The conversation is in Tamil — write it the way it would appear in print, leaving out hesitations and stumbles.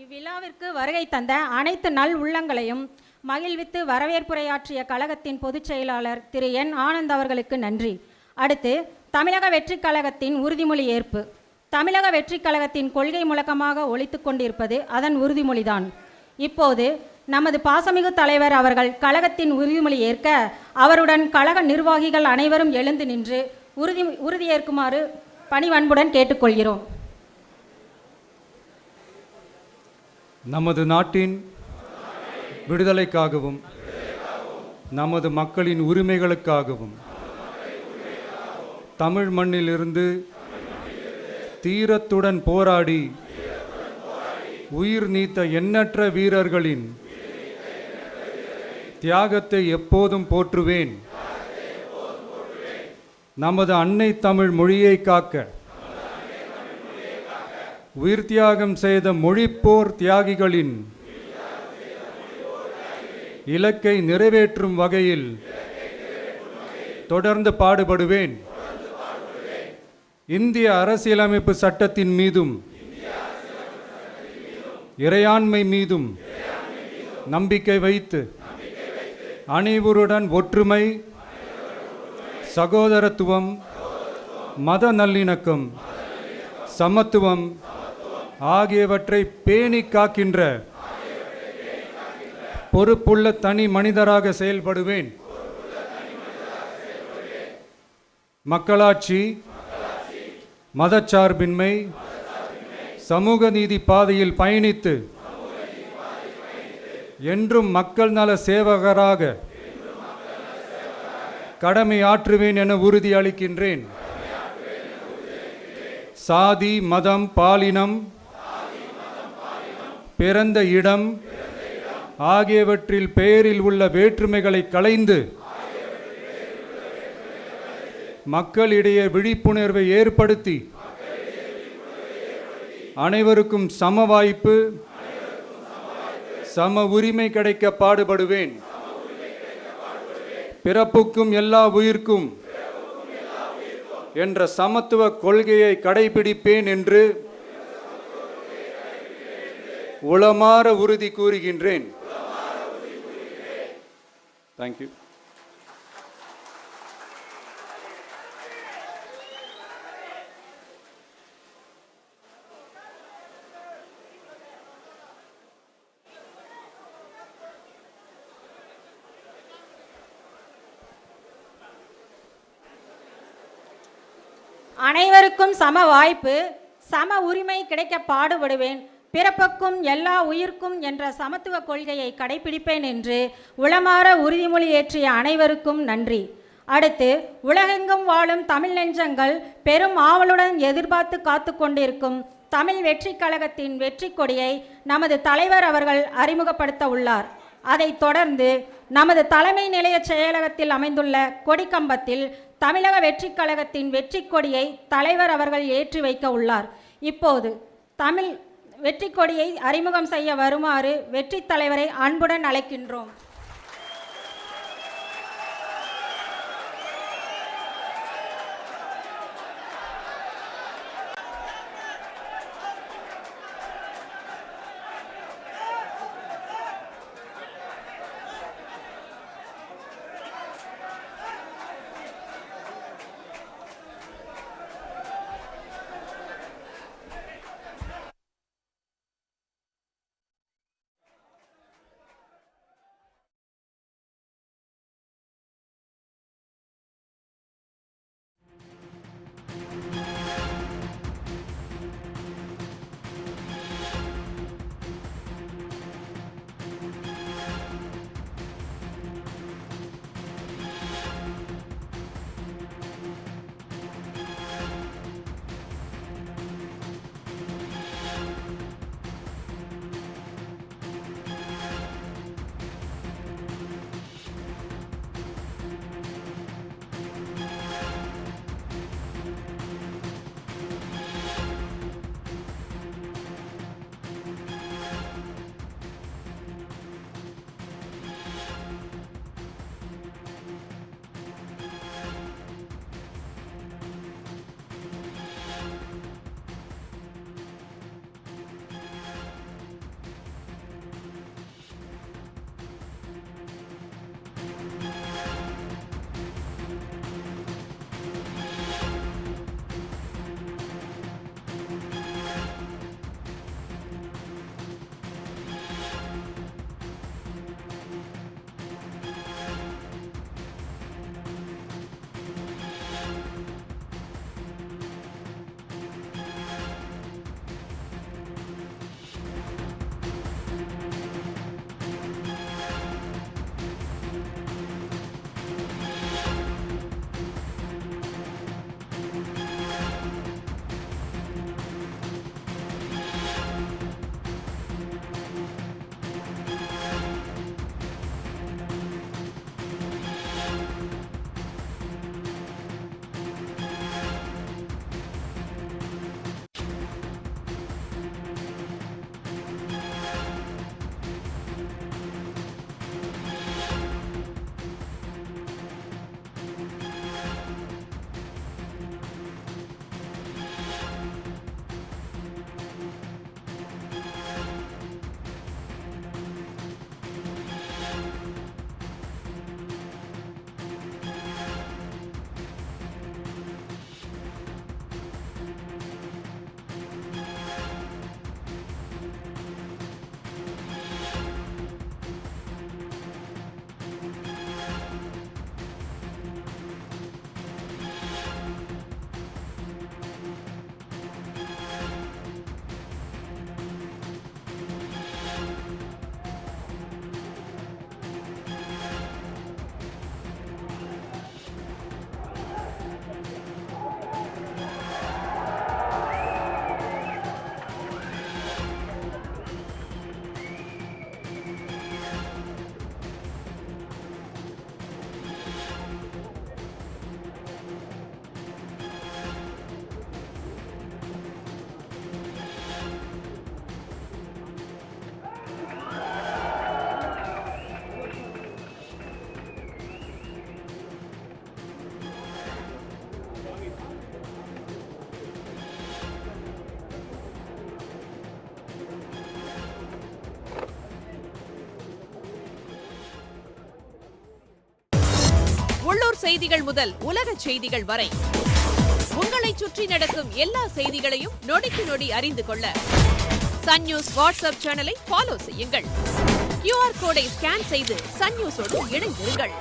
இவ்விழாவிற்கு வருகை தந்த அனைத்து நல் உள்ளங்களையும் மகிழ்வித்து வரவேற்புரையாற்றிய கழகத்தின் பொதுச் செயலாளர் திரு என் ஆனந்த் அவர்களுக்கு நன்றி. அடுத்து தமிழக வெற்றிக் கழகத்தின் உறுதிமொழி ஏற்பு. தமிழக வெற்றிக் கழகத்தின் கொள்கை முழக்கமாக ஒலித்து கொண்டிருப்பது அதன் உறுதிமொழிதான். இப்போது நமது பாசமிகு தலைவர் அவர்கள் கழகத்தின் உறுதிமொழி ஏற்க அவருடன் கழக நிர்வாகிகள் அனைவரும் எழுந்து நின்று உறுதியேற்குமாறு பணிவன்புடன் கேட்டுக்கொள்கிறோம். நமது நாட்டின் விடுதலைக்காகவும் நமது மக்களின் உரிமைகளுக்காகவும் தமிழ் மண்ணிலிருந்து தீரத்துடன் போராடி உயிர் நீத்த எண்ணற்ற வீரர்களின் தியாகத்தை எப்போதும் போற்றுவேன். நமது அன்னை தமிழ் மொழியை காக்க உயிர் தியாகம் செய்த மொழிப்போர் தியாகிகளின் இலக்கை நிறைவேற்றும் வகையில் தொடர்ந்து பாடுபடுவேன். இந்திய அரசியலமைப்பு சட்டத்தின் மீதும் இறையாண்மை மீதும் நம்பிக்கை வைத்து அனைவருடன் ஒற்றுமை, சகோதரத்துவம், மத நல்லிணக்கம், சமத்துவம் ஆகியவற்றை பேணி காக்கின்ற பொறுப்புள்ள தனி மனிதராக செயல்படுவேன். மக்களாட்சி, மதச்சார்பின்மை, சமூக நீதி பாதையில் பயணித்து என்றும் மக்கள் நல சேவகராக கடமை ஆற்றுவேன் என உறுதி அளிக்கின்றேன். சாதி, மதம், பாலினம், பிறந்த இடம் ஆகியவற்றில் பெயரில் உள்ள வேற்றுமைகளை களைந்து மக்களிடையே விழிப்புணர்வை ஏற்படுத்தி அனைவருக்கும் சம வாய்ப்பு, சம உரிமை கிடைக்க பாடுபடுவேன். பிறப்புக்கும் எல்லா உயிர்க்கும் என்ற சமத்துவ கொள்கையை கடைபிடிப்பேன் என்று உளமாற உறுதி கூறுகின்றேன். தேங்க்யூ. அனைவருக்கும் சம வாய்ப்பு, சம உரிமை கிடைக்க பாடுபடுவேன். பிறப்புக்கும் எல்லா உயிர்க்கும் என்ற சமத்துவ கொள்கையை கடைபிடிப்பேன் என்று உளமாற உறுதிமொழி ஏற்றிய அனைவருக்கும் நன்றி. அடுத்து உலகெங்கும் வாழும் தமிழ் நெஞ்சங்கள் பெரும் ஆவலுடன் எதிர்பார்த்து காத்து கொண்டிருக்கும் தமிழ் வெற்றி கழகத்தின் வெற்றி கொடியை நமது தலைவர் அவர்கள் அறிமுகப்படுத்த உள்ளார். அதைத் தொடர்ந்து நமது தலைமை நிலைய செயலகத்தில் அமைந்துள்ள கொடிக்கம்பத்தில் தமிழக வெற்றி கழகத்தின் வெற்றி கொடியை தலைவர் அவர்கள் ஏற்றி வைக்க உள்ளார். இப்போது தமிழ் வெற்றி கொடியை அறிமுகம் செய்ய வருமாறு வெற்றி தலைவரை அன்புடன் அழைக்கின்றோம். உள்ளூர் செய்திகள் முதல் உலக செய்திகள் வரை உங்களை சுற்றி நடக்கும் எல்லா செய்திகளையும் நொடிக்கு நொடி அறிந்து கொள்ள சன் நியூஸ் வாட்ஸ்அப் சேனலை ஃபாலோ செய்யுங்கள். QR கோடை ஸ்கேன் செய்து சன் நியூஸோடு இணைந்திருங்கள்.